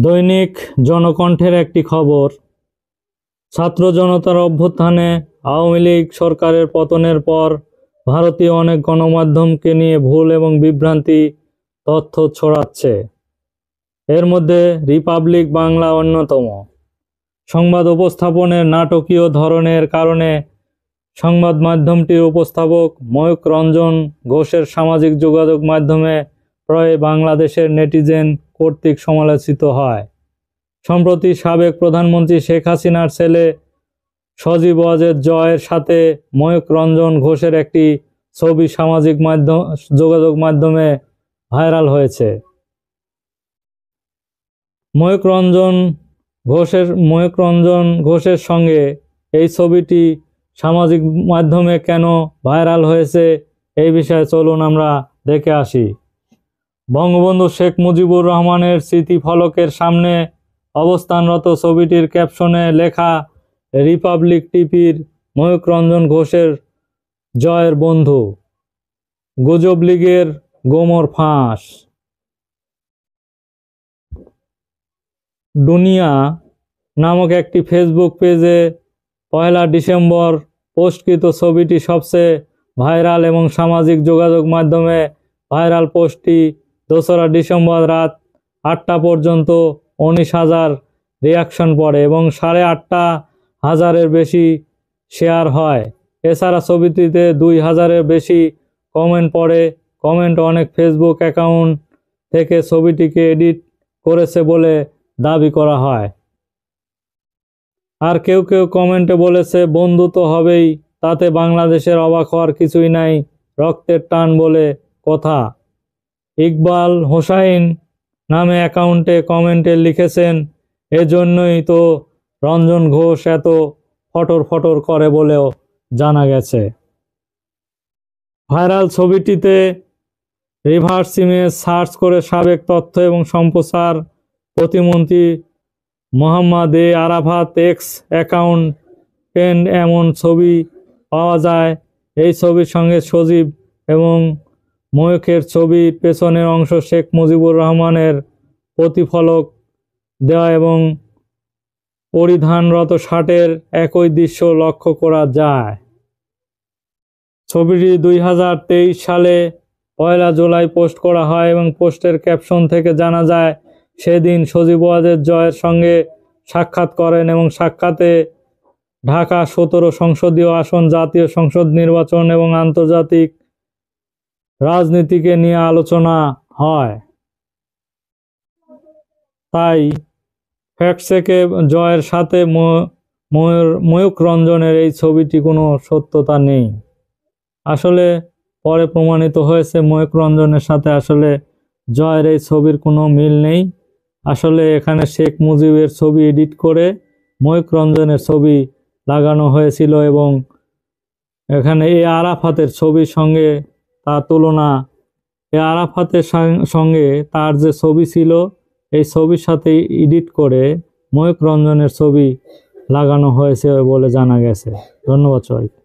দৈনিক জনকণ্ঠের একটি খবর, ছাত্র জনতার অভ্যুত্থানে আওয়ামী লীগ সরকারের পতনের পর ভারতীয় অনেক গণমাধ্যমকে নিয়ে ভুল এবং বিভ্রান্তি তথ্য ছড়াচ্ছে। এর মধ্যে রিপাবলিক বাংলা অন্যতম। সংবাদ উপস্থাপনের নাটকীয় ধরনের কারণে সংবাদ মাধ্যমটির উপস্থাপক ময়ূক রঞ্জন ঘোষের সামাজিক যোগাযোগ মাধ্যমে প্রায় বাংলাদেশের নেটিজেন কর্তৃক সমালোচিত হয়। সম্প্রতি সাবেক প্রধানমন্ত্রী শেখ হাসিনার ছেলে সজীব ওয়াজেদ জয়ের সাথে ময়ূক রঞ্জন ঘোষের একটি ছবি সামাজিক যোগাযোগ মাধ্যমে ভাইরাল হয়েছে। ময়ূক রঞ্জন ঘোষের সঙ্গে এই ছবিটি সামাজিক মাধ্যমে কেন ভাইরাল হয়েছে এই বিষয়ে চলুন আমরা দেখে আসি। বঙ্গবন্ধু শেখ মুজিবুর রহমানের স্মৃতিফলকের সামনে অবস্থানরত ছবিটির ক্যাপশনে লেখা রিপাবলিক টিভির ময়ূক রঞ্জন ঘোষের জয়ের বন্ধু, গুজব লীগের গোমর ফাঁস। দুনিয়া নামক একটি ফেসবুক পেজে 1 ডিসেম্বর পোস্টকৃত ছবিটি সবচেয়ে ভাইরাল এবং সামাজিক যোগাযোগ মাধ্যমে ভাইরাল পোস্টটি 2 ডিসেম্বর রাত 8টা পর্যন্ত 19,000 রিয়াকশন পড়ে এবং 8,500-এর বেশি শেয়ার হয়। এছাড়া ছবিটিতে 2,000-এর বেশি কমেন্ট পড়ে। অনেক ফেসবুক অ্যাকাউন্ট থেকে ছবিটিকে এডিট করেছে বলে দাবি করা হয়। আর কেউ কমেন্টে বলেছে, বন্ধু তো হবেই, তাতে বাংলাদেশের অবাক হওয়ার কিছুই নাই, রক্তের টান বলে কথা। ইকবাল হোসাইন নামে অ্যাকাউন্টে কমেন্টে লিখেছেন, এজন্যই তো রঞ্জন ঘোষ এত ফটর করে বলেও জানা গেছে। ভাইরাল ছবিটিতে রিভার্স ইমেজ সার্চ করে সাবেক তথ্য এবং সম্প্রচার প্রতিমন্ত্রী মোহাম্মদ আরাফাত এক্স অ্যাকাউন্ট পেন্ড এমন ছবি পাওয়া যায়। এই ছবির সঙ্গে সজীব এবং ময়ূকের ছবির পেছনের অংশ শেখ মুজিবুর রহমানের প্রতিফলক দেওয়া এবং পরিধানরত শার্টের একই দৃশ্য লক্ষ্য করা যায়। ছবিটি 2023 সালে 1 জুলাই পোস্ট করা হয় এবং পোস্টের ক্যাপশন থেকে জানা যায়, সেদিন সজীব ওয়াজেদ জয়ের সঙ্গে সাক্ষাৎ করেন এবং সাক্ষাতে ঢাকা 17 সংসদীয় আসন, জাতীয় সংসদ নির্বাচন এবং আন্তর্জাতিক রাজনীতিকে নিয়ে আলোচনা হয়। তাই ফ্যাক্ট-চেকে জয়ের সাথে ময়ূক রঞ্জনের এই ছবিটি কোনো সত্যতা নেই। আসলে পরে প্রমাণিত হয়েছে ময়ূক রঞ্জনের সাথে আসলে জয়ের এই ছবির কোনো মিল নেই। আসলে এখানে শেখ মুজিবের ছবি এডিট করে ময়ূক রঞ্জনের ছবি লাগানো হয়েছিল এবং এখানে আরাফাতের ছবির সঙ্গে তার তুলনা, আরাফাতের সঙ্গে তার যে ছবি ছিল এই ছবির সাথে এডিট করে ময়ূক রঞ্জনের ছবি লাগানো হয়েছে বলে জানা গেছে। ধন্যবাদ সবাইকে।